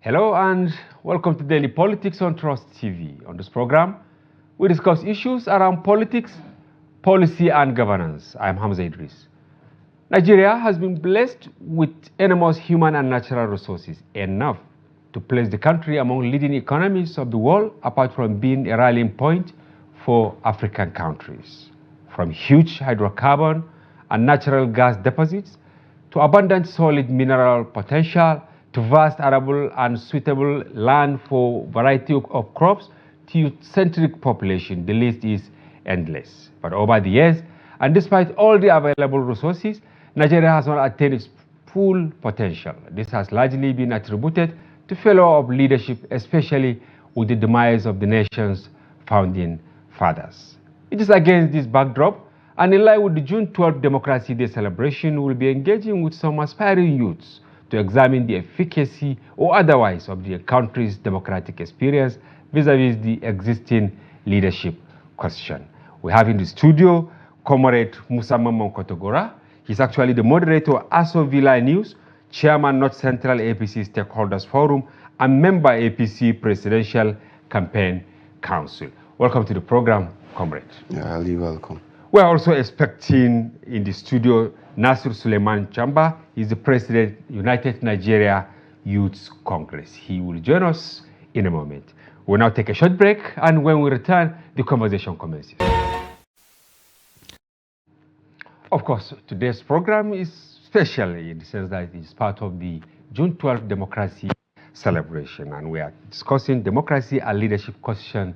Hello and welcome to Daily Politics on Trust TV. On this program, we discuss issues around politics, policy and governance. I'm HAMZA IDRIS. Nigeria has been blessed with enormous human and natural resources, enough to place the country among leading economies of the world, apart from being a rallying point for African countries. From huge hydrocarbon and natural gas deposits to abundant solid mineral potential, to vast arable and suitable land for variety of crops, to youth-centric population, the list is endless. But over the years, and despite all the available resources, Nigeria has not attained its full potential. This has largely been attributed to failure of leadership, especially with the demise of the nation's founding fathers. It is against this backdrop, and in line with the June 12th Democracy Day celebration, we will be engaging with some aspiring youths to examine the efficacy or otherwise of the country's democratic experience vis-a-vis the existing leadership question. We have in the studio Comrade MUSA MAMMAN. He's actually the moderator of SULEIMAN, Chairman North Central APC Stakeholders Forum, and member APC Presidential Campaign Council. Welcome to the program, Comrade. Yeah, you're welcome. We're also expecting in the studio NASIR SULEIMAN Chamba. He's the President, United Nigeria Youth Congress. He will join us in a moment. We'll now take a short break, and when we return, the conversation commences. Of course, today's program is special in the sense that it is part of the June 12th Democracy celebration, and we are discussing democracy and leadership question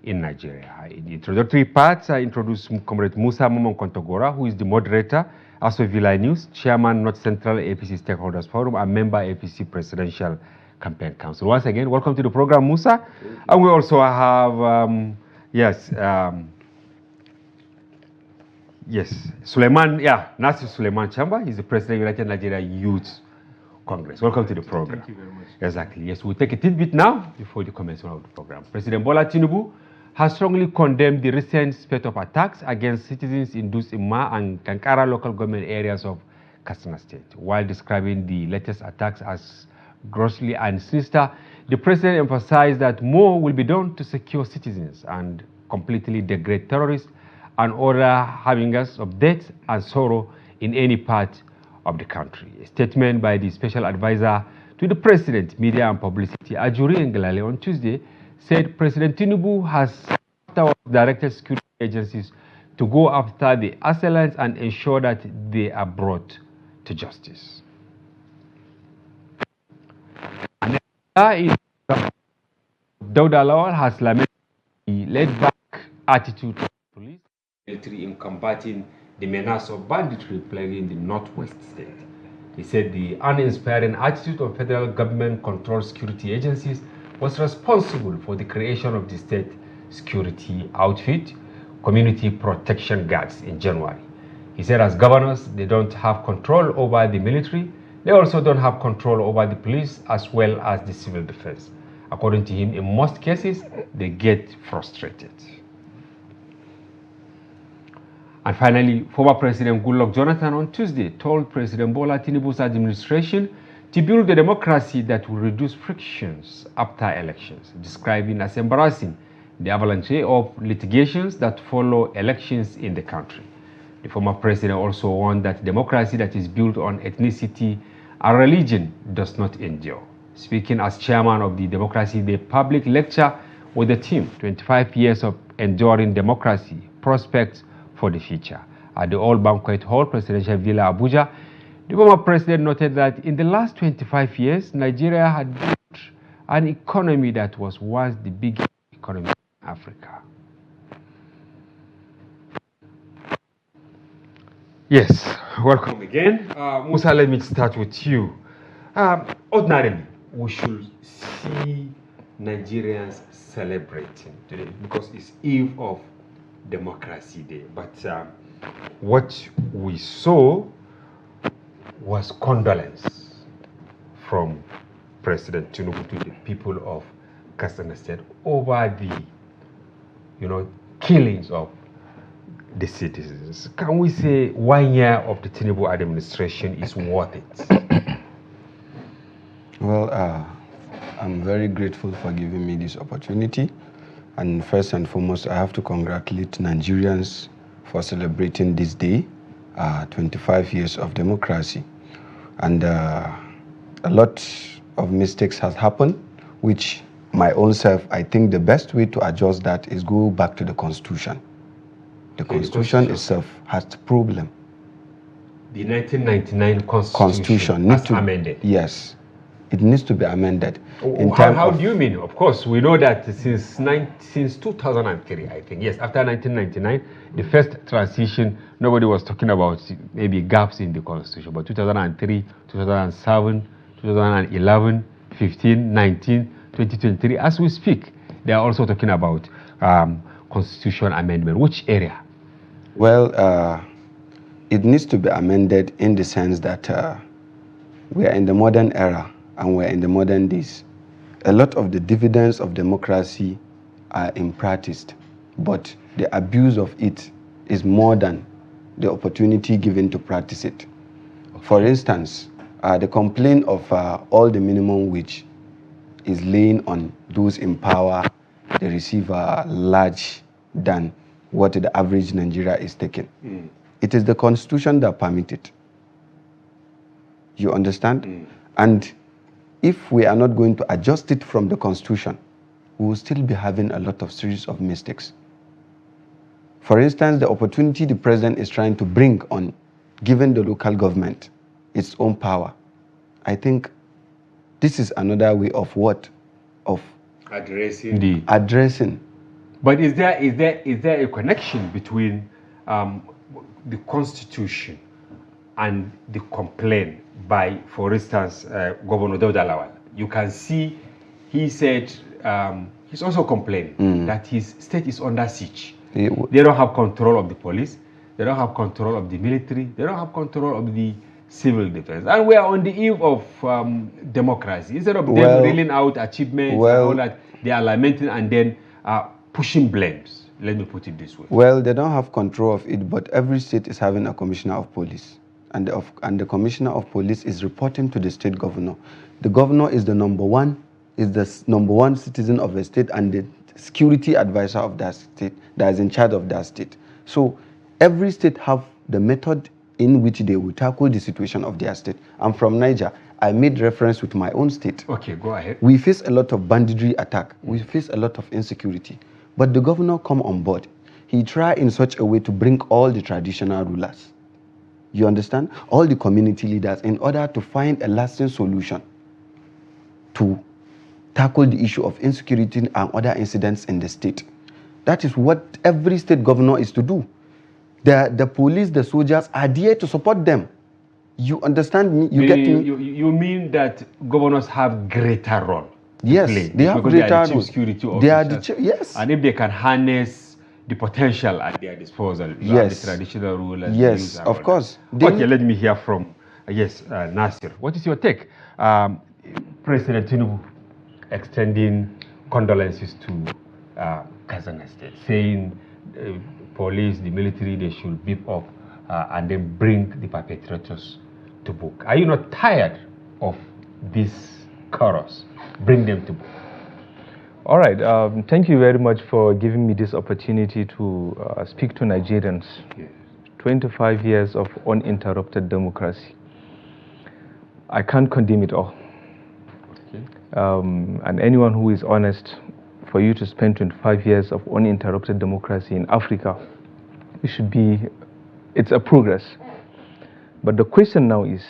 in Nigeria. In the introductory parts, I introduce Comrade MUSA MAMMAN, who is the moderator, SULEIMAN, Chairman North Central APC Stakeholders Forum, and member APC Presidential Campaign Council. Once again, welcome to the program, MUSA. And we also have, SULEIMAN, NASIR SULEIMAN Chamba. He's the President of United Nigeria Youth Congress. Welcome to the program. Thank you very much. Exactly. Yes, we'll take a tidbit now before the commencement of the program. President Bola Tinubu has strongly condemned the recent spate of attacks against citizens in Dutse-Ima and Kankara local government areas of Katsina State. While describing the latest attacks as grossly and sinister, the president emphasized that more will be done to secure citizens and completely degrade terrorists and other harbingers of death and sorrow in any part of the country. A statement by the special advisor to the president, media and publicity, Ajuri Ngelale, on Tuesday, said President Tinubu has directed security agencies to go after the assailants and ensure that they are brought to justice. Dauda Lawal has lamented the laid-back attitude of the police military in combating the menace of banditry plaguing the northwest state. He said the uninspiring attitude of federal government-controlled security agencies was responsible for the creation of the state security outfit, Community Protection Guards, in January. He said as governors, they don't have control over the military. They also don't have control over the police as well as the civil defense. According to him, in most cases, they get frustrated. And finally, former President Goodluck Jonathan on Tuesday told President Bola Tinubu's administration to build a democracy that will reduce frictions after elections, describing as embarrassing the avalanche of litigations that follow elections in the country. The former president also warned that democracy that is built on ethnicity and religion does not endure. Speaking as chairman of the Democracy Day public lecture with the theme 25 years of enduring democracy, prospects for the future, at the Old Banquet Hall, Presidential Villa, Abuja, the former president noted that in the last 25 years, Nigeria had built an economy that was once the biggest economy in Africa. Yes, welcome again. Musa, let me start with you. Ordinarily, we should see Nigerians celebrating today because it's Eve of Democracy Day. But what we saw was condolence from President Tinubu to the people of Katsina State over the, killings of the citizens. Can we say 1 year of the Tinubu administration is worth it? Well, I'm very grateful for giving me this opportunity. And first and foremost, I have to congratulate Nigerians for celebrating this day, 25 years of democracy. And a lot of mistakes has happened, which my own self, I think the best way to adjust that is go back to the Constitution. The Constitution itself has the problem. The 1999 Constitution needs to be amended. Yes, it needs to be amended. How do you mean? Of course, we know that since 2003, I think, yes, after 1999, the first transition, nobody was talking about maybe gaps in the Constitution, but 2003, 2007, 2011, 15, 19, 2023, as we speak, they are also talking about Constitution amendment. Which area? Well, it needs to be amended in the sense that we are in the modern era and we're in the modern days. A lot of the dividends of democracy are impracticed, but the abuse of it is more than the opportunity given to practice it. For instance, the complaint of all the minimum wage is laying on those in power. They receive large than what the average Nigeria is taking. It is the Constitution that permits it. You understand? And if we are not going to adjust it from the Constitution, we will still be having a lot of series of mistakes. For instance, the opportunity the president is trying to bring on giving the local government its own power, I think this is another way of what? Of addressing. But is there a connection between the Constitution and the complaint by, for instance, Governor Dauda Lawal? You can see he said he's also complained that his state is under siege. They don't have control of the police. They don't have control of the military. They don't have control of the civil defense. And we are on the eve of democracy. Instead of them reeling out achievements and all that, they are lamenting and then pushing blames. Let me put it this way. Well, they don't have control of it, but every state is having a commissioner of police. And the commissioner of police is reporting to the state governor. The governor is the number one citizen of a state and the security advisor of that state that is in charge of that state. So every state have the method in which they will tackle the situation of their state. I'm from Niger. I made reference with my own state. Okay, go ahead. We face a lot of banditry attack. We face a lot of insecurity. But the governor come on board. He try in such a way to bring all the traditional rulers. You understand? All the community leaders in order to find a lasting solution to tackle the issue of insecurity and other incidents in the state. That is what every state governor is to do. The police, the soldiers are there to support them. You understand me? You mean that governors have greater role? Yes, they have greater role. They are the chief, yes. And if they can harness the potential at their disposal, yes, the traditional rulers. Yes, of course. Okay, let me hear from NASIR. What is your take? President Tinubu extending condolences to Kazan State, saying police, the military, they should beef up and then bring the perpetrators to book. Are you not tired of this chorus? Bring them to book. All right. Thank you very much for giving me this opportunity to speak to Nigerians. Yes. 25 years of uninterrupted democracy. I can't condemn it all. Okay. And anyone who is honest, for you to spend 25 years of uninterrupted democracy in Africa, it's a progress. But the question now is,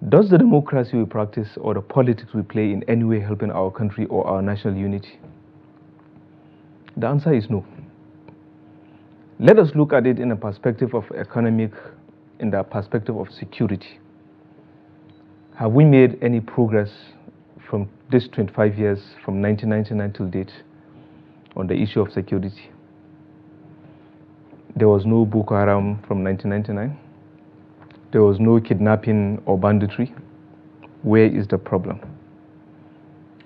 does the democracy we practice or the politics we play in any way helping our country or our national unity? The answer is no. Let us look at it in a perspective of economic, in the perspective of security. Have we made any progress from this 25 years, from 1999 till date, on the issue of security? There was no Boko Haram from 1999. There was no kidnapping or banditry. Where is the problem?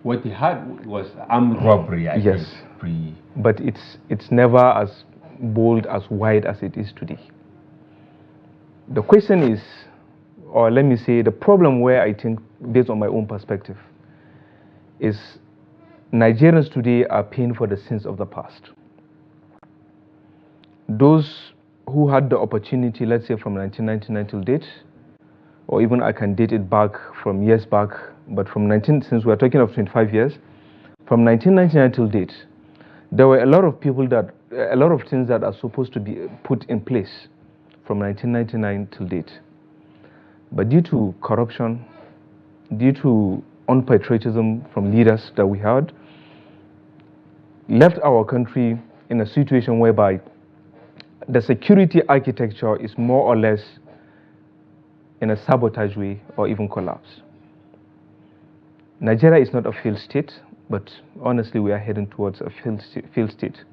What they had was armed robbery, I yes, think. But it's never as bold, as wide as it is today. The question is, or let me say, the problem where I think, based on my own perspective, is Nigerians today are paying for the sins of the past. Those who had the opportunity, let's say from 1999 till date, or even I can date it back from years back, but from since we're talking of 25 years, from 1999 till date, there were a lot of things that are supposed to be put in place from 1999 till date. But due to corruption, due to unpatriotism from leaders that we had, left our country in a situation whereby the security architecture is more or less in a sabotage way or even collapse. Nigeria is not a failed state, but honestly we are heading towards a failed state.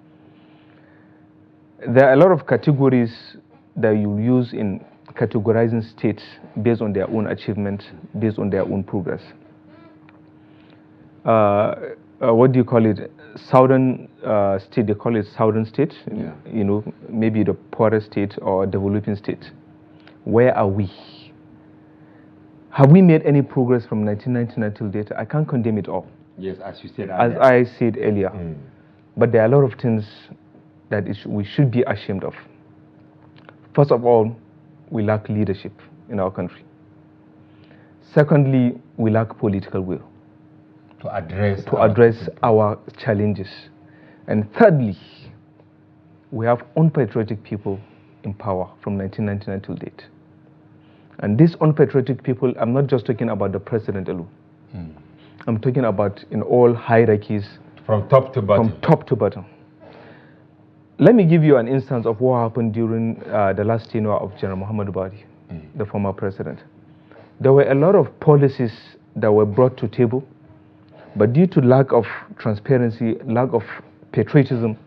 There are a lot of categories that you use in categorizing states based on their own achievement, based on their own progress. What do you call it? Southern state, they call it southern state. Yeah. You know, maybe the poorest state or developing state. Where are we? Have we made any progress from 1999 till date? I can't condemn it all. Yes, as you said earlier. As I said earlier. But there are a lot of things that we should be ashamed of. First of all, we lack leadership in our country. Secondly, we lack political will to address our challenges. And thirdly, we have unpatriotic people in power from 1999 till date. And these unpatriotic people, I'm not just talking about the president alone. I'm talking about in all hierarchies. From top to bottom. From top to bottom. Let me give you an instance of what happened during the last tenure of General Muhammadu Buhari, the former president. There were a lot of policies that were brought to table, but due to lack of transparency, lack of patriotism,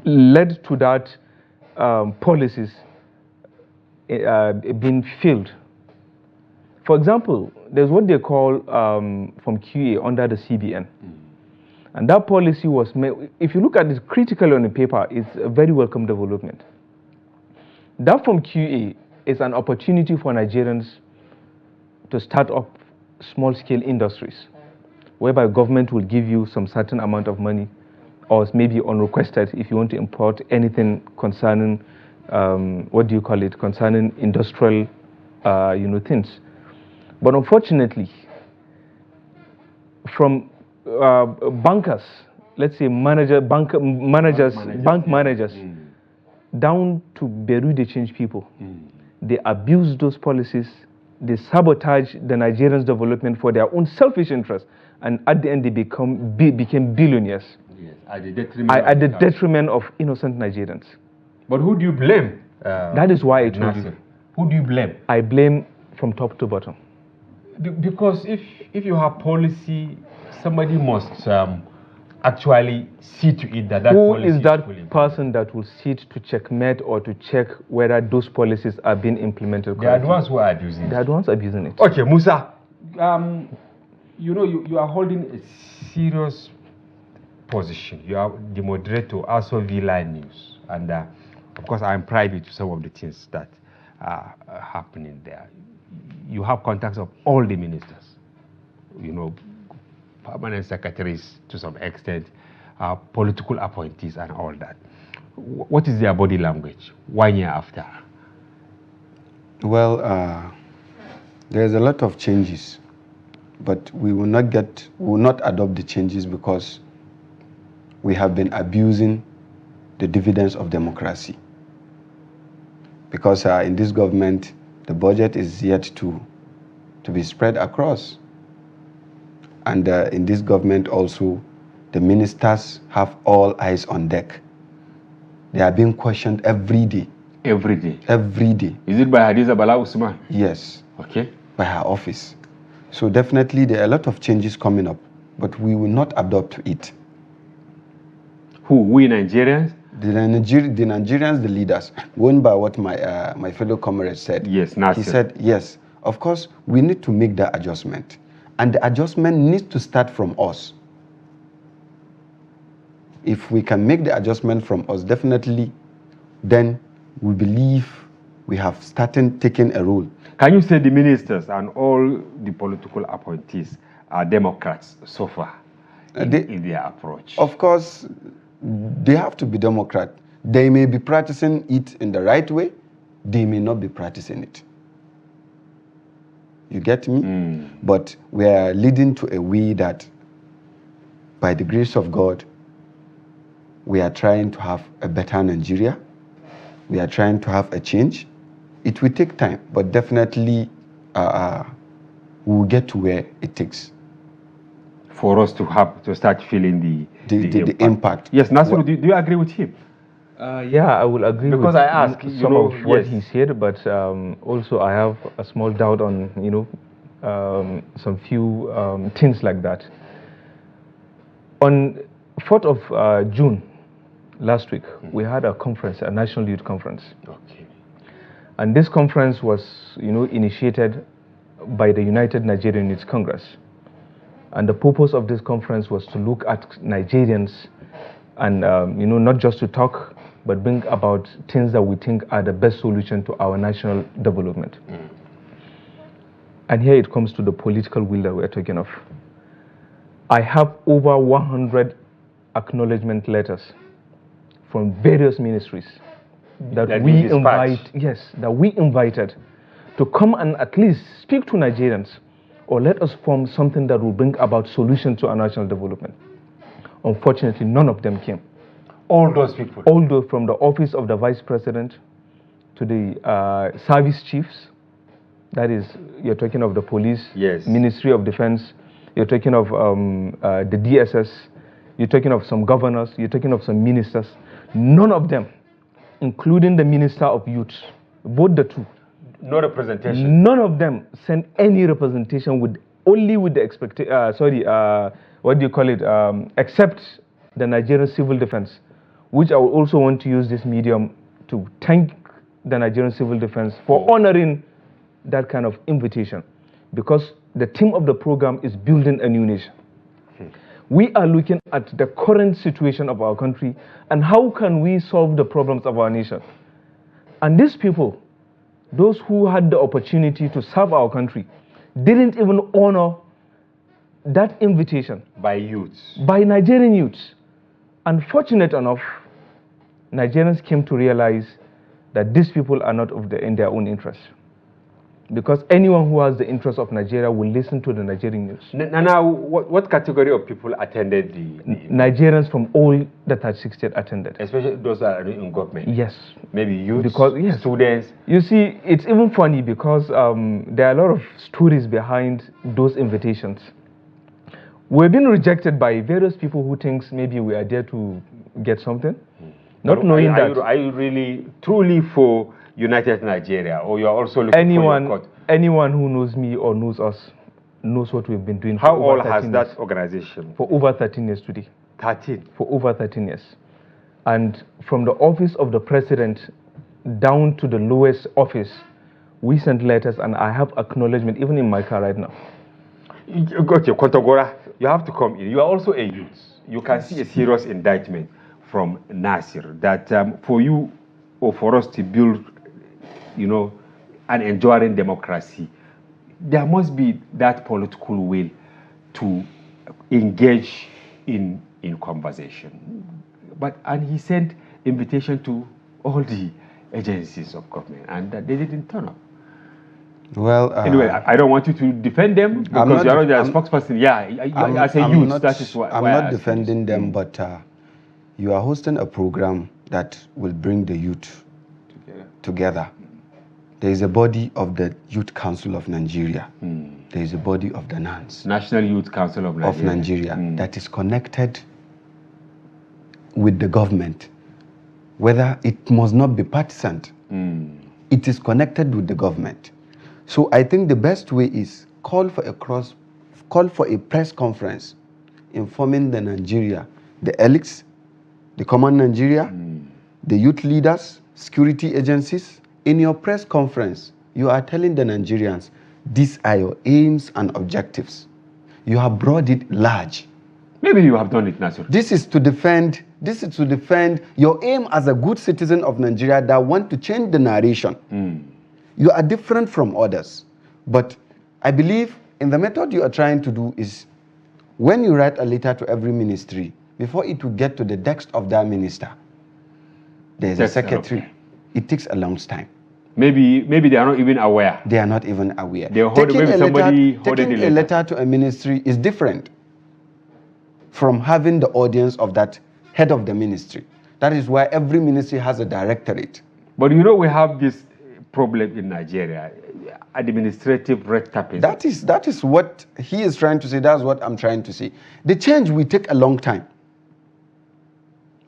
led to that policies being failed. For example, there's what they call from QA under the CBN. And that policy was made, if you look at it critically on the paper, it's a very welcome development. That from QA is an opportunity for Nigerians to start up small-scale industries, whereby government will give you some certain amount of money, or maybe unrequested if you want to import anything concerning, what do you call it, concerning industrial, things. But unfortunately, from bankers, let's say bank managers, down to Bureau de Change people, they abuse those policies, they sabotage the Nigerians' development for their own selfish interests, and at the end they became billionaires. Yes, at the detriment of innocent Nigerians. But who do you blame? That is why I told you. Who do you blame? I blame from top to bottom. Because if you have policy, somebody must actually see to it that who policy is that person that will sit to checkmate or to check whether those policies are being implemented correctly? They are the ones who are abusing it. They are the ones abusing it. Okay, Musa, you are holding a serious position. You are the moderator, also V-Line News. And of course, I am privy to some of the things that are happening there. You have contacts of all the ministers, permanent secretaries to some extent, political appointees and all that. What is their body language 1 year after? Well, there's a lot of changes, but we will not adopt the changes because we have been abusing the dividends of democracy. Because in this government, the budget is yet to be spread across. And in this government also, the ministers have all eyes on deck. They are being questioned every day. Every day? Every day. Is it by Hadiza Bala Usman? Yes. Okay. By her office. So definitely there are a lot of changes coming up, but we will not adopt it. Who? We Nigerians? The Nigerians, the leaders, going by what my fellow comrade said. Yes, NASIR. He said, yes, of course, we need to make that adjustment. And the adjustment needs to start from us. If we can make the adjustment from us, definitely, then we believe we have started taking a role. Can you say the ministers and all the political appointees Democrats so far in their approach? Of course, they have to be Democrat. They may be practicing it in the right way. They may not be practicing it. You get me? But we are leading to a way that, by the grace of God, we are trying to have a better Nigeria. We are trying to have a change. It will take time, but definitely we will get to where it takes. For us to start feeling the impact. Yes, Nasiru, do you agree with him? Yeah, I will agree because with I asked some of what he said, but also I have a small doubt on some few things like that. On 4th of June last week, we had a conference, a national youth conference. Okay. And this conference was, initiated by the United Nigerian Youth Congress. And the purpose of this conference was to look at Nigerians and, not just to talk, but bring about things that we think are the best solution to our national development. And here it comes to the political will that we're talking of. I have over 100 acknowledgement letters from various ministries that we invited to come and at least speak to Nigerians or let us form something that will bring about solution to our national development. Unfortunately, none of them came. All those people? All those, from the office of the vice president to the service chiefs, that is, you're talking of the police, Ministry of Defense, you're talking of the DSS, you're talking of some governors, you're talking of some ministers. None of them, including the Minister of Youth, both the two. No representation? None of them sent any representation only with the except the Nigerian Civil Defense, which I would also want to use this medium to thank the Nigerian Civil Defense for honoring that kind of invitation, because the theme of the program is building a new nation. We are looking at the current situation of our country and how can we solve the problems of our nation. And these people, those who had the opportunity to serve our country, didn't even honor that invitation. By youths. By Nigerian youths. Unfortunate enough, Nigerians came to realize that these people are not in their own interest. Because anyone who has the interest of Nigeria will listen to the Nigerian news. Now, what category of people attended the Nigerians from all the 36 states attended. Especially those that are in government? Yes. Maybe youth, students? You see, it's even funny because there are a lot of stories behind those invitations. We've been rejected by various people who think maybe we are there to get something. Not knowing that. Are you really, truly for United Nigeria, or you're also looking for your court? Anyone who knows me or knows us knows what we've been doing. How old has that organization? For over 13 years today. 13? For over 13 years. And from the office of the president down to the lowest office, we sent letters, and I have acknowledgement even in my car right now. Okay, Kontagora, you have to come in. You are also a youth. You can see a serious indictment from NASIR that for you or for us to build an enduring democracy, there must be that political will to engage in conversation. And he sent invitation to all the agencies of government, and they didn't turn up. Well, anyway, I don't want you to defend them because you're already a spokesperson. Yeah, as a youth, that is why I'm not defending them, but you are hosting a program that will bring the youth together. There is a body of the Youth Council of Nigeria. There is a body of the NANS. National Youth Council of Nigeria. That is connected with the government. Whether it must not be partisan. It is connected with the government. So I think the best way is call for a press conference informing the Nigeria, the elites, the common Nigeria, the youth leaders, security agencies. In your press conference, you are telling the Nigerians, these are your aims and objectives. You have brought it large. Maybe you have done it, Nasir. This is to defend your aim as a good citizen of Nigeria that want to change the narration. You are different from others. But I believe in the method you are trying to do is, when you write a letter to every ministry, before it will get to the desk of that minister, there's a secretary. It takes a long time. Maybe they are not even aware. They are not even aware. Taking a letter to a ministry is different from having the audience of that head of the ministry. That is why every ministry has a directorate. But you know, we have this problem in Nigeria, administrative red tape. That is what he is trying to say. That's what I'm trying to say. The change will take a long time.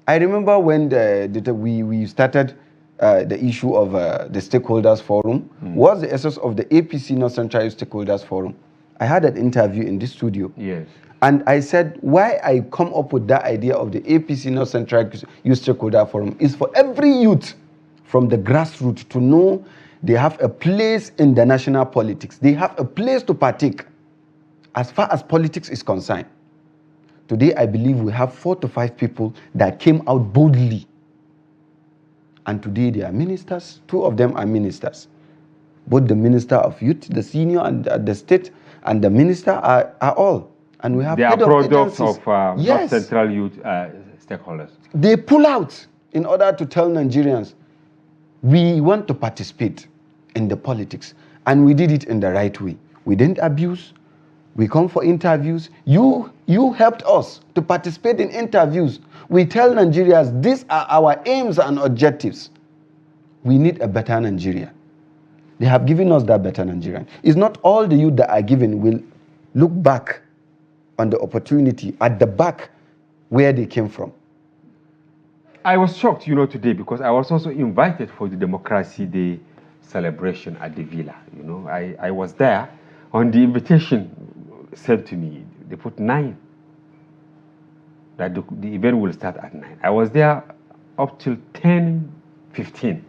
I remember when we started the issue of the stakeholders forum. What's the essence of the APC North Central Youth Stakeholders Forum? I had an interview in this studio. Yes. And I said, why I come up with that idea of the APC North Central Youth Stakeholder Forum is for every youth from the grassroots to know they have a place in the national politics. They have a place to partake as far as politics is concerned. Today, I believe we have 4 to 5 people that came out boldly. And today they are ministers. 2 of them are ministers. Both the Minister of Youth, the senior, and the state, and the minister are all. And we have they are products of yes. North Central Youth stakeholders. They pull out in order to tell Nigerians, we want to participate in the politics. And we did it in the right way. We didn't abuse. We come for interviews. You helped us to participate in interviews. We tell Nigerians, these are our aims and objectives. We need a better Nigeria. They have given us that better Nigeria. It's not all the youth that are given will look back on the opportunity at the back where they came from. I was shocked, you know, today because I was also invited for the Democracy Day celebration at the Villa. You know, I was there. On the invitation sent to me, they put 9. That the event will start at 9. I was there up till 10:15.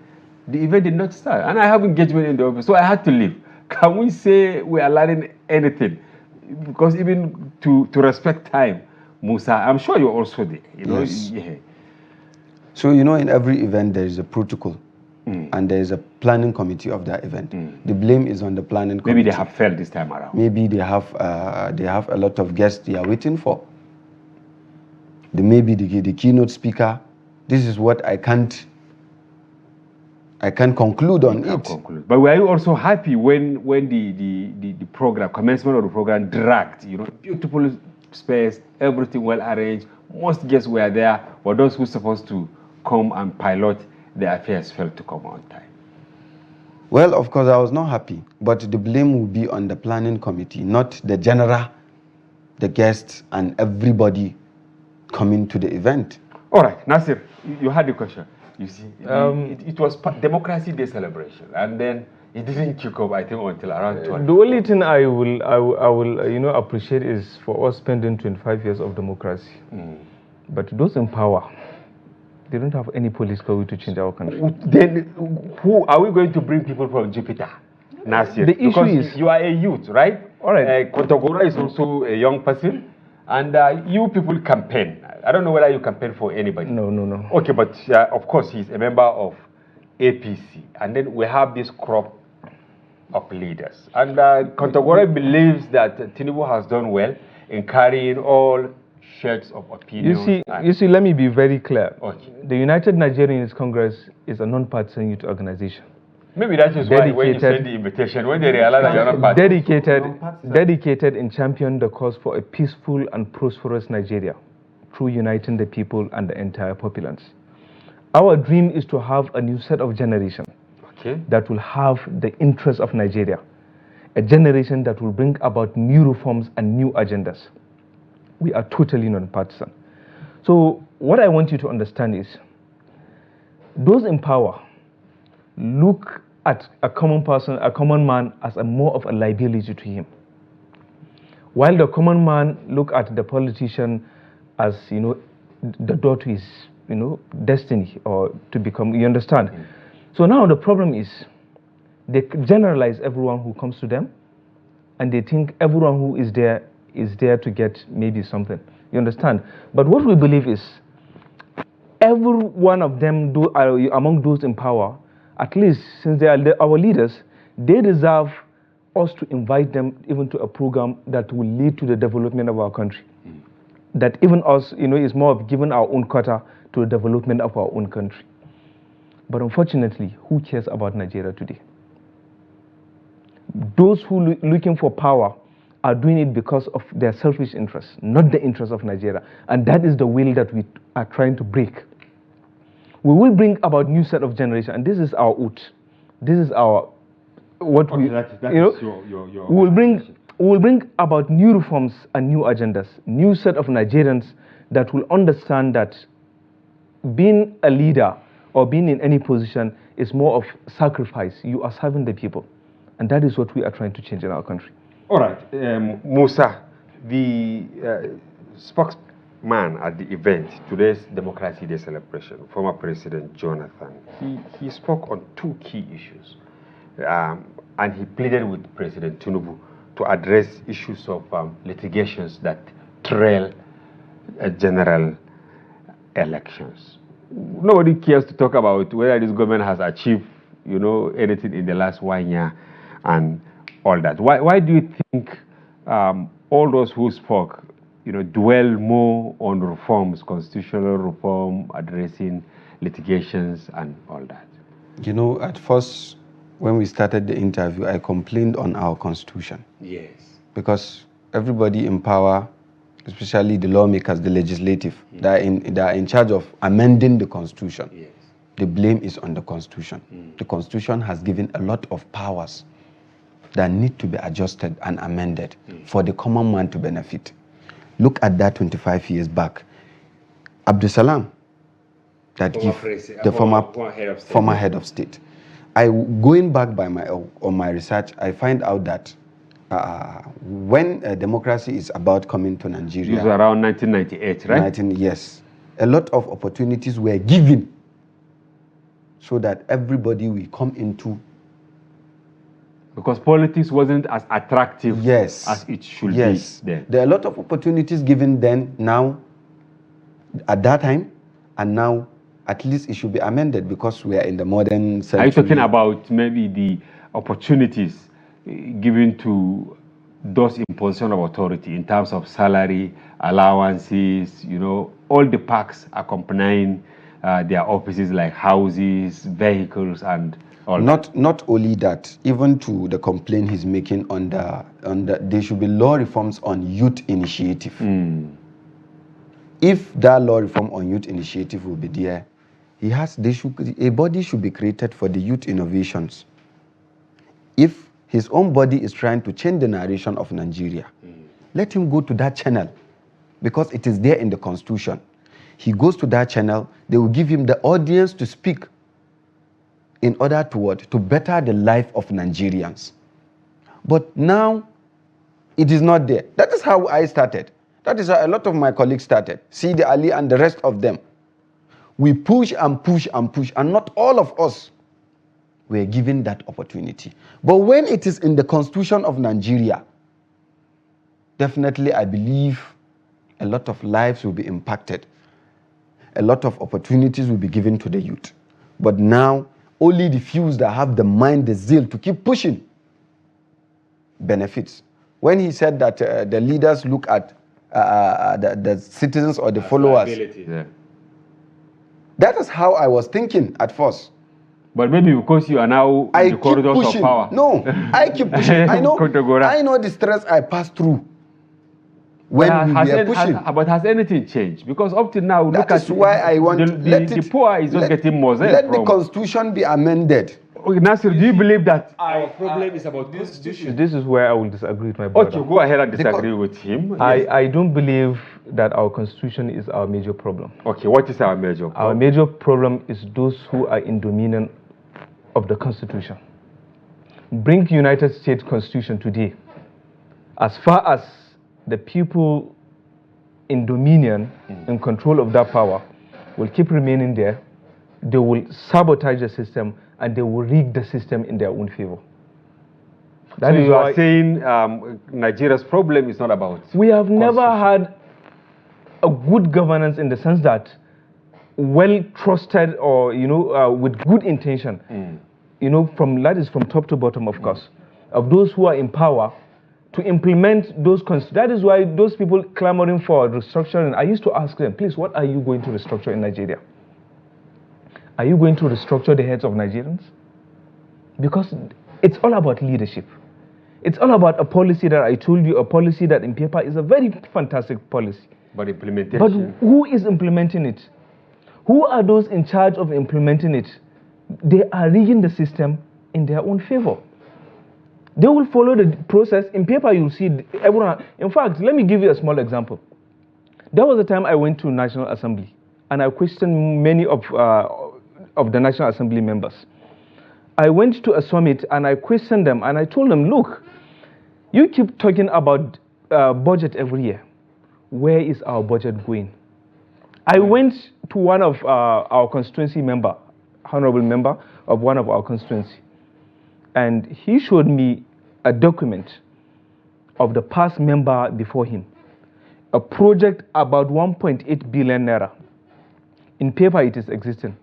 The event did not start, and I have engagement in the office, so I had to leave. Can we say we are learning anything? Because even to respect time, MUSA, I'm sure you're also there. You know, yes. Yeah. So, you know, in every event there is a protocol. And there is a planning committee of that event. The blame is on the planning committee. Maybe they have failed this time around. Maybe they have a lot of guests they are waiting for. Maybe the keynote speaker. This is what I can't conclude on it. Conclude. But were you also happy when the program, commencement of the program dragged? You know, beautiful space, everything well arranged. Most guests were there, but those who were supposed to come and pilot the affairs failed to come on time. Well, of course, I was not happy, but the blame will be on the planning committee, not the general, the guests, and everybody coming to the event. All right, Nasir, you had the question. You see, it was Democracy Day celebration, and then it didn't kick off, I think, until around 12. The only thing I will you know, appreciate is for us spending 25 years of democracy. But those in power, they don't have any political will to change our country. Then who are we going to bring people from Jupiter? Nasir. The issue is you are a youth, right? All right. Kontagora is also a young person, and you people campaign. I don't know whether you campaign for anybody. No. Okay, but of course he's a member of APC, and then we have this crop of leaders. And Kontagora believes that Tinubu has done well in carrying all shades of opinion. You see, let me be very clear. Okay. The United Nigerian Youth Congress is a non-partisan youth organization. Maybe that is why when you send the invitation, when they realize that you're not partisan. Dedicated in championing the cause for a peaceful and prosperous Nigeria through uniting the people and the entire populace. Our dream is to have a new set of generation that will have the interests of Nigeria, a generation that will bring about new reforms and new agendas. We are totally non-partisan. So what I want you to understand is, those in power look at a common person, a common man, as more of a liability to him, while the common man look at the politician as, you know, the door to his, you know, destiny or to become. You understand? So now the problem is, they generalize everyone who comes to them, and they think everyone who is there to get maybe something. You understand? But what we believe is, every one of them, among those in power, at least since they are our leaders, they deserve us to invite them even to a program that will lead to the development of our country. That even us, is more of giving our own quota to the development of our own country. But unfortunately, who cares about Nigeria today? Those who looking for power are doing it because of their selfish interests, not the interests of Nigeria. And that is the will that we are trying to break. We will bring about new set of generation, and this is our oath. This is our what we will bring about new reforms and new agendas, new set of Nigerians that will understand that being a leader or being in any position is more of sacrifice. You are serving the people, and that is what we are trying to change in our country. All right, MUSA, the spokesman at the event, today's Democracy Day celebration, former President Jonathan, he spoke on two key issues. And he pleaded with President Tinubu to address issues of litigations that trail general elections. Nobody cares to talk about whether this government has achieved, anything in the last 1 year and all that. Why do you think all those who spoke, dwell more on reforms, constitutional reform, addressing litigations and all that? At first, when we started the interview, I complained on our constitution. Yes. Because everybody in power, especially the lawmakers, the legislative, they are in charge of amending the constitution. Yes. The blame is on the constitution. The constitution has given a lot of powers that need to be adjusted and amended for the common man to benefit. Look at that 25 years back. Abdul Salam, that former head of state. Going back on my research, I find out that when democracy is about coming to Nigeria, it was around 1998, right? Yes, a lot of opportunities were given so that everybody will come into. Because politics wasn't as attractive as it should be then. There are a lot of opportunities given then, now, at that time, and now at least it should be amended because we are in the modern century. Are you talking about maybe the opportunities given to those in position of authority in terms of salary, allowances, all the perks accompanying their offices like houses, vehicles, and all that? Not only that, even to the complaint he's making on the there should be law reforms on youth initiative. If that law reform on youth initiative will be there, a body should be created for the youth innovations. If his own body is trying to change the narration of Nigeria, let him go to that channel because it is there in the constitution. He goes to that channel, they will give him the audience to speak in order to better the life of Nigerians. But now, it is not there. That is how I started. That is how a lot of my colleagues started. Sidi Ali and the rest of them. We push and push and push, and not all of us were given that opportunity. But when it is in the constitution of Nigeria, definitely I believe a lot of lives will be impacted. A lot of opportunities will be given to the youth. But now, only the few that have the mind, the zeal to keep pushing benefits. When he said that the leaders look at the citizens or the followers, that is how I was thinking at first. But maybe because you are now in the corridors of power. No, I keep pushing. I know the stress I passed through when we were pushing. But has anything changed? Because up to now, that is why I want the poor is just getting more. Let the constitution be amended. Okay, Nasir, do you believe that our problem is about constitution? This is where I will disagree with my brother. Okay, go ahead and disagree with him. I don't believe that our constitution is our major problem. Okay, what is our major problem? Our major problem is those who are in dominion of the constitution. Bring United States Constitution today. As far as the people in dominion, in control of that power, will keep remaining there, they will sabotage the system and they will rig the system in their own favor. That is you are saying Nigeria's problem is not about. We have never had a good governance in the sense that well trusted or with good intention. That is from top to bottom, of course. of those who are in power to implement those that is why those people clamoring for restructuring, I used to ask them, please, what are you going to restructure in Nigeria? Are you going to restructure the heads of Nigerians? Because it's all about leadership. It's all about a policy that I told you, a policy that in paper is a very fantastic policy. But implementation. But who is implementing it? Who are those in charge of implementing it? They are rigging the system in their own favor. They will follow the process. In paper, you'll see everyone. In fact, let me give you a small example. There was a time I went to National Assembly, and I questioned many of the National Assembly members. I went to a summit, and I questioned them, and I told them, look, you keep talking about budget every year. Where is our budget going? I went to one of our constituency member, honorable member of one of our constituency, and he showed me a document of the past member before him, a project about 1.8 billion naira. In paper, it is existing,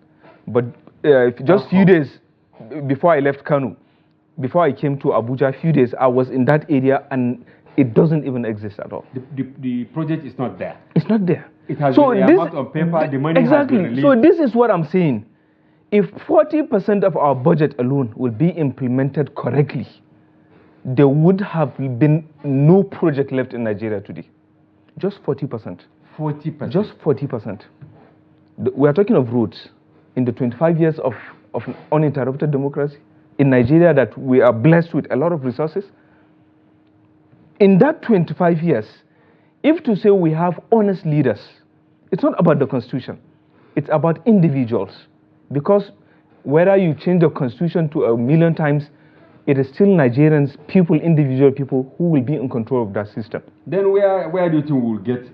but just few days before I left Kano, before I came to Abuja, a few days, I was in that area, and it doesn't even exist at all. The project is not there. It's not there. It has been the amount on paper, the money exactly. has been released. So this is what I'm saying. If 40% of our budget alone will be implemented correctly, there would have been no project left in Nigeria today. Just 40%. 40%. Just 40%. We are talking of roads. In the 25 years of uninterrupted democracy in Nigeria that we are blessed with a lot of resources, in that 25 years, if to say we have honest leaders, it's not about the constitution, it's about individuals. Because whether you change the constitution to 1,000,000 times, it is still Nigerians, people, individual people, who will be in control of that system. Then where do you think we'll get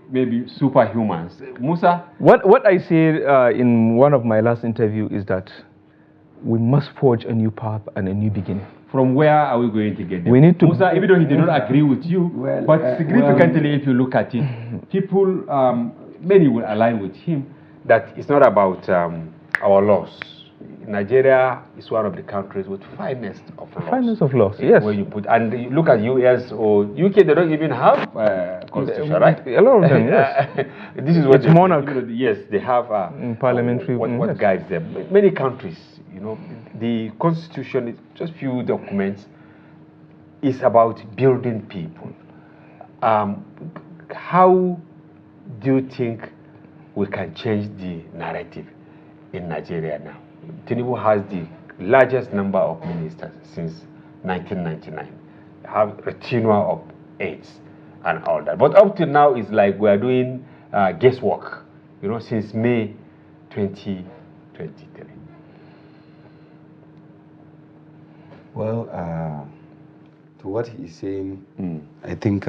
maybe superhumans? MUSA? What I said in one of my last interview is that we must forge a new path and a new beginning. From where are we going to get them? We need to. MUSA, even though he did not agree with you, but significantly, if you look at it, people, many will align with him that it's not about our laws. Nigeria is one of the countries with finest of laws. Finest of laws, yes. Where you put, and you look at US or UK, they don't even have constitution, right? A lot of them, yes. This is what it's monarch. Yes, they have parliamentary. What yes. guides them. Many countries, you know, the constitution is just few documents. It's about building people. How do you think we can change the narrative in Nigeria now? Tinubu has the largest number of ministers since 1999. Have a tenure of 8 and all that. But up to now, it's like we are doing guesswork, you know, since May 2023. Well, to what he is saying, I think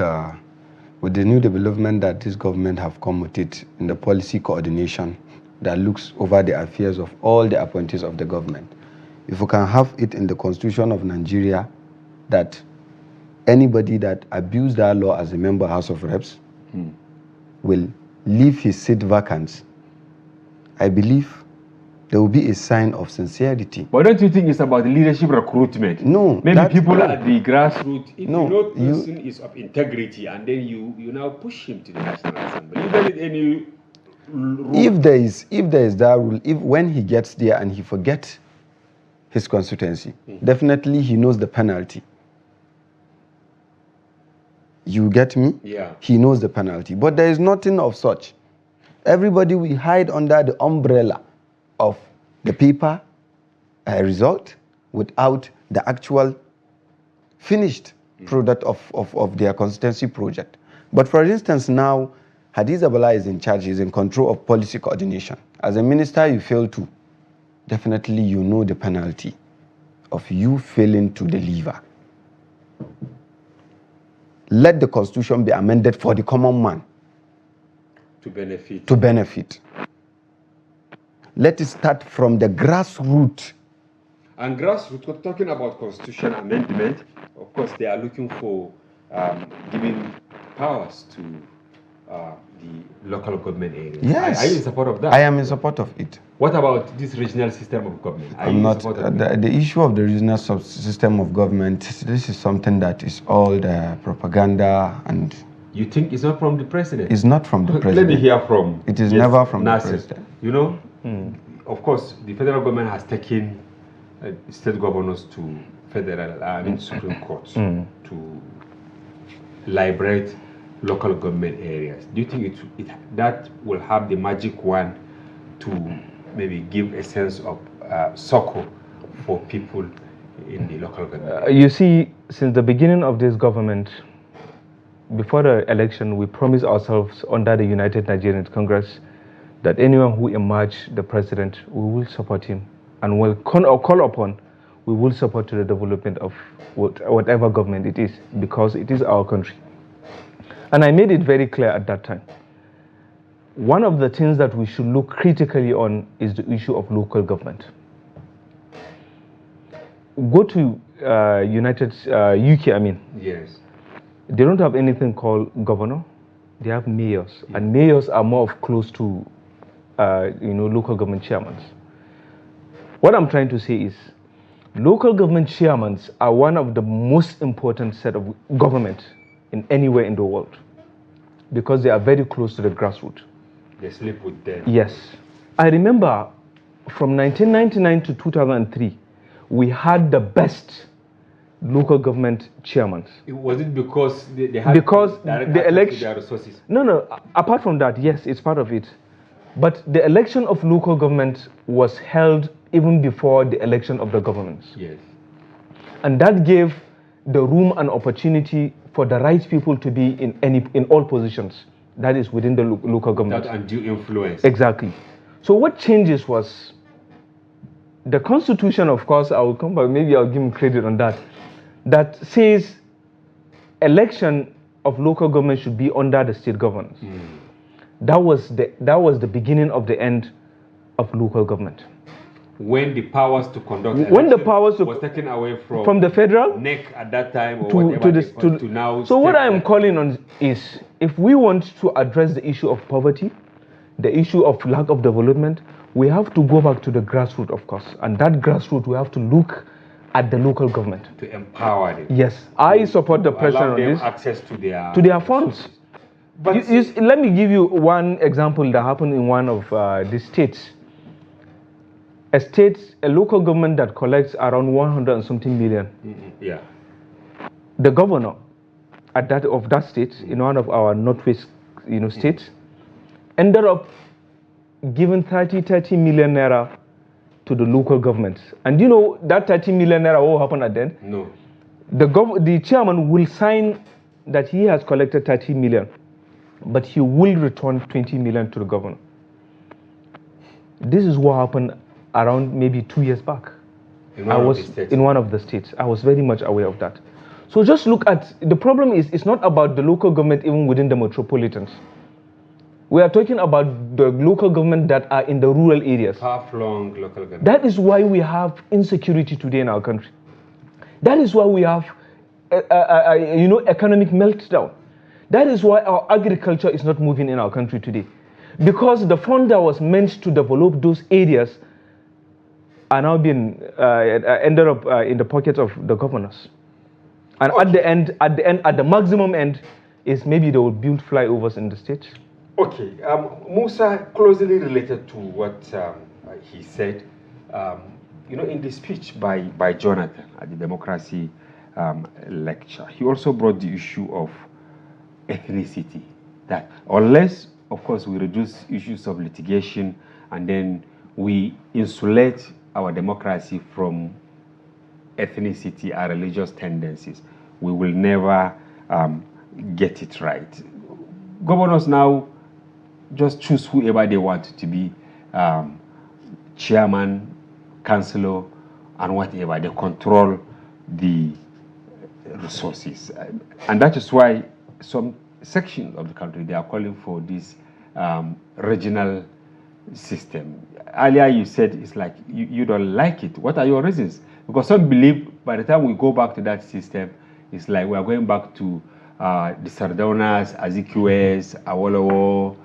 with the new development that this government have come with it in the policy coordination that looks over the affairs of all the appointees of the government, if we can have it in the constitution of Nigeria that anybody that abused that law as a member of House of Reps will leave his seat vacant, I believe there will be a sign of sincerity. But don't you think it's about leadership recruitment? No. Maybe people at the grassroots, if no, you know person is of integrity and then you now push him to the National Assembly. Is there any rule? If there is that rule, if when he gets there and he forgets his constituency, definitely he knows the penalty. You get me? Yeah. He knows the penalty. But there is nothing of such. Everybody will hide under the umbrella of the paper result without the actual finished product of their constituency project. But for instance, now, Hadiza Bala is in charge, is in control of policy coordination. As a minister, you fail to, definitely you know the penalty of you failing to deliver. Let the constitution be amended for the common man. To benefit. To benefit. Let it start from the grassroots. And grassroots, talking about constitution amendment, of course, they are looking for giving powers to the local government areas. Yes. Are you in support of that? I am in support of it. What about this regional system of government? I'm not. The issue of the regional system of government, this is something that is all the propaganda and... You think it's not from the president? It's not from the president. Let me hear from... It is never from the president. You know, of course, the federal government has taken state governors to federal, Supreme Court to liberate local government areas. Do you think that will have the magic wand to maybe give a sense of succor for people in the local government? You see, since the beginning of this government, before the election, we promised ourselves under the United Nigerian Congress that anyone who emerged the president, we will support him and will call upon, we will support to the development of whatever government it is, because it is our country. And I made it very clear at that time. One of the things that we should look critically on is the issue of local government. Go to UK, Yes. They don't have anything called governor. They have mayors, and mayors are more close to, local government chairmen. What I'm trying to say is, local government chairmen are one of the most important set of government in anywhere in the world, because they are very close to the grassroots. They sleep with them. Yes. I remember from 1999 to 2003, we had the best local government chairmen. Was it because they had the election, their resources? No. Apart from that, yes, it's part of it. But the election of local government was held even before the election of the governments. Yes. And that gave the room and opportunity for the right people to be in all positions. That is within the local government. That undue influence. Exactly. So what changes was the constitution, of course, I will come back, maybe I'll give him credit on that, that says election of local government should be under the state governance. That was the beginning of the end of local government. When the powers to conduct was taken away from the federal NEC at that time, or to now. So what I am calling on is, if we want to address the issue of poverty, the issue of lack of development, we have to go back to the grassroots, of course, and that grassroots we have to look at the local government to empower them. Yes, I support the president on this. Access to their funds. But let me give you one example that happened in one of the states. A local government that collects around 100 and something million. Yeah. The governor of that state, in one of our northwest, states, ended up giving 30 million naira to the local government. And that 30 million naira, what happened at the end? No. The chairman will sign that he has collected 30 million, but he will return 20 million to the governor. This is what happened around maybe 2 years back. In one of the states. I was very much aware of that. So just look at, the problem is, it's not about the local government even within the metropolitans. We are talking about the local government that are in the rural areas. Far-flung local government. That is why we have insecurity today in our country. That is why we have, economic meltdown. That is why our agriculture is not moving in our country today. Because the fund that was meant to develop those areas are now being ended up in the pockets of the governors. And okay. At the maximum end, is maybe they will build flyovers in the states. Okay, MUSA, closely related to what he said, in the speech by Jonathan at the democracy lecture, he also brought the issue of ethnicity. That unless, of course, we reduce issues of litigation and then we insulate our democracy from ethnicity and religious tendencies, we will never get it right. Governors now just choose whoever they want to be chairman, councillor, and whatever. They control the resources. And that is why some sections of the country, they are calling for this regional system. Earlier you said it's like you don't like it. What are your reasons? Because some believe by the time we go back to that system, it's like we are going back to the Sardaunas, Azikiwes, Awolowo,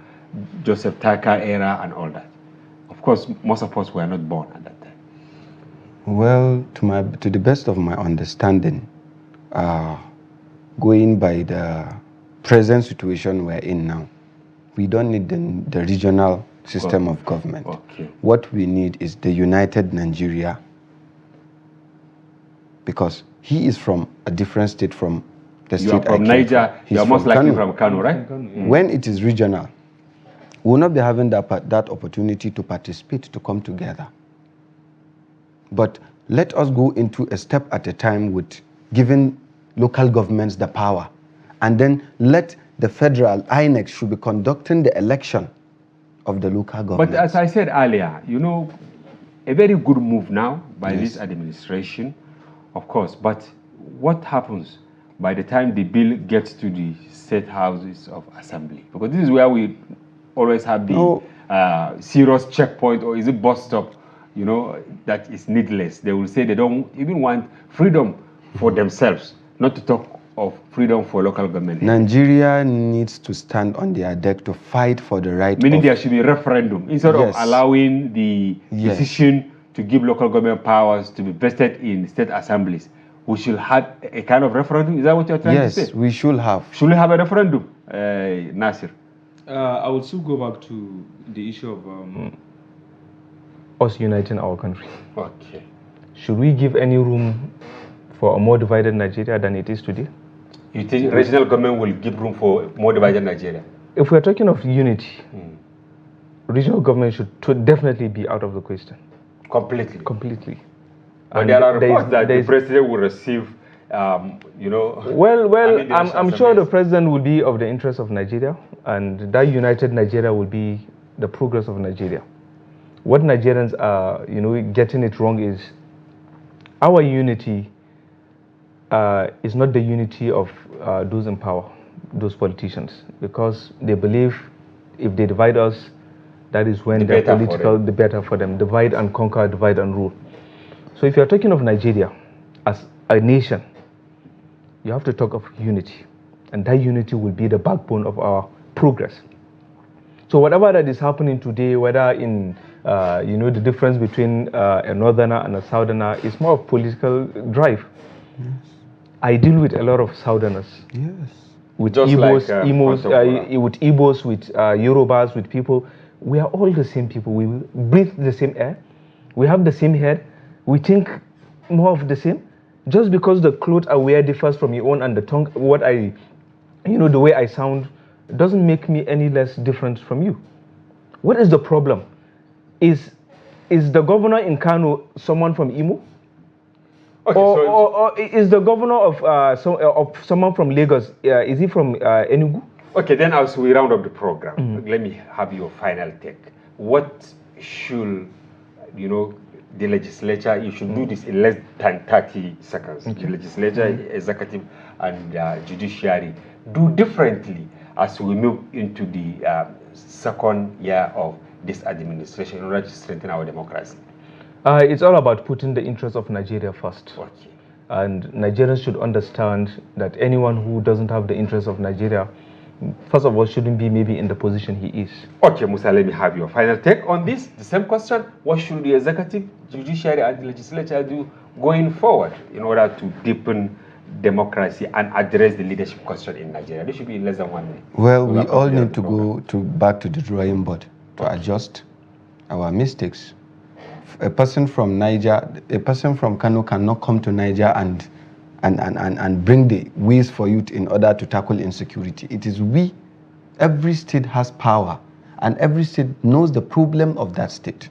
Joseph Taka era and all that. Of course, most of us were not born at that time. Well, to the best of my understanding, going by the present situation we're in now, we don't need the regional system of government. Okay. What we need is the united Nigeria, because he is from a different state from the You state are from I came Niger, from. you He's are most likely Kano. from Kano, right? When it is regional, we will not be having that opportunity to participate, to come together. But let us go into a step at a time with giving local governments the power. And then let the federal INEC should be conducting the election of the local government. But as I said earlier, you know, a very good move now by this administration, of course. But what happens by the time the bill gets to the state houses of assembly? Because this is where we always have the serious checkpoint, or is it bus stop, you know, that is needless. They will say they don't even want freedom for themselves, not to talk of freedom for local government. Nigeria needs to stand on their deck to fight for the right. Meaning there should be a referendum instead of allowing the decision to give local government powers to be vested in state assemblies. We should have a kind of referendum. Is that what you're trying to say? Yes, we should have. Should we have a referendum, Nasir? I would still go back to the issue of us uniting our country. Okay. Should we give any room for a more divided Nigeria than it is today? You think regional government will give room for more divided Nigeria? If we're talking of unity, regional government should definitely be out of the question. Completely? Completely. But there are reports that the president will receive, you know... Well, I'm sure the president will be of the interest of Nigeria, and that united Nigeria will be the progress of Nigeria. What Nigerians are, you know, getting it wrong is our unity is not the unity of those in power, those politicians, because they believe if they divide us, that is when the better for them. Divide and conquer, divide and rule. So if you're talking of Nigeria as a nation, you have to talk of unity, and that unity will be the backbone of our progress. So whatever that is happening today, whether in you know, the difference between a northerner and a southerner, is more of political drive. Yes. I deal with a lot of southerners. Yes. With Igbos, with Igbos, with Yorubas, with people. We are all the same people. We breathe the same air. We have the same head. We think more of the same. Just because the clothes I wear differs from your own and the tongue, the way I sound, doesn't make me any less different from you. What is the problem? Is the governor in Kano someone from Imo? Okay, or is the governor of someone from Lagos, is he from Enugu? Okay, then as we round up the program, let me have your final take. What should, you know, the legislature, you should do this in less than 30 seconds. Okay. The legislature, executive, and judiciary do differently as we move into the second year of this administration in order to strengthen our democracy? It's all about putting the interests of Nigeria first. Okay. And Nigerians should understand that anyone who doesn't have the interests of Nigeria, first of all, shouldn't be maybe in the position he is. Okay, Musa, let me have your final take on this. The same question: what should the executive, judiciary, and the legislature do going forward in order to deepen democracy and address the leadership question in Nigeria? This should be in less than 1 minute. Well, we all need to go back to the drawing board to adjust our mistakes. A person from Kano cannot come to Niger and bring the ways for youth in order to tackle insecurity. It is we. Every state has power, and every state knows the problem of that state.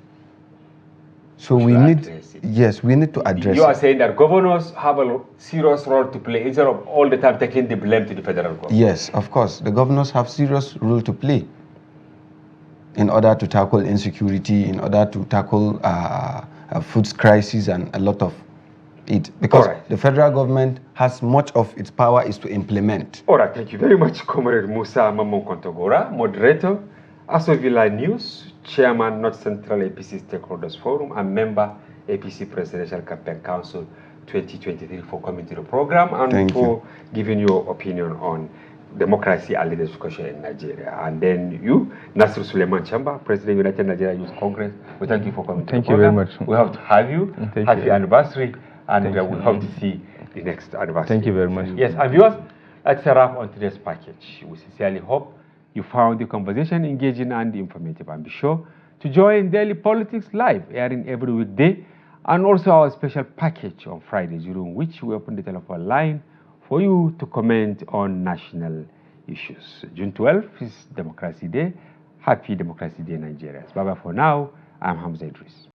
So we need to address it. You are saying that governors have a serious role to play instead of all the time taking the blame to the federal government. Yes, of course. The governors have serious role to play in order to tackle insecurity, in order to tackle food crisis and a lot of it. Because the federal government has much of its power is to implement. All right, thank you very much, Comrade MUSA MAMMAN Kontagora, moderator, Asovila News, Chairman, North Central APC Stakeholders Forum, and member, APC Presidential Campaign Council 2023, for coming to the program and for giving your opinion on democracy and leadership discussion in Nigeria. And then you, NASIR SULEIMAN Chamba, President of United Nigeria Youth Congress, we thank you for coming to the program. Thank you very much. We hope to have you. Happy anniversary, and we hope to see the next anniversary. Thank you very much. Yes, and viewers, that's a wrap on today's package. We sincerely hope you found the conversation engaging and informative. And be sure to join Daily Politics Live, airing every weekday, and also our special package on Fridays, during which we open the telephone line for you to comment on national issues. June 12th is Democracy Day. Happy Democracy Day, Nigerians. Bye-bye for now. I'm HAMZA IDRIS.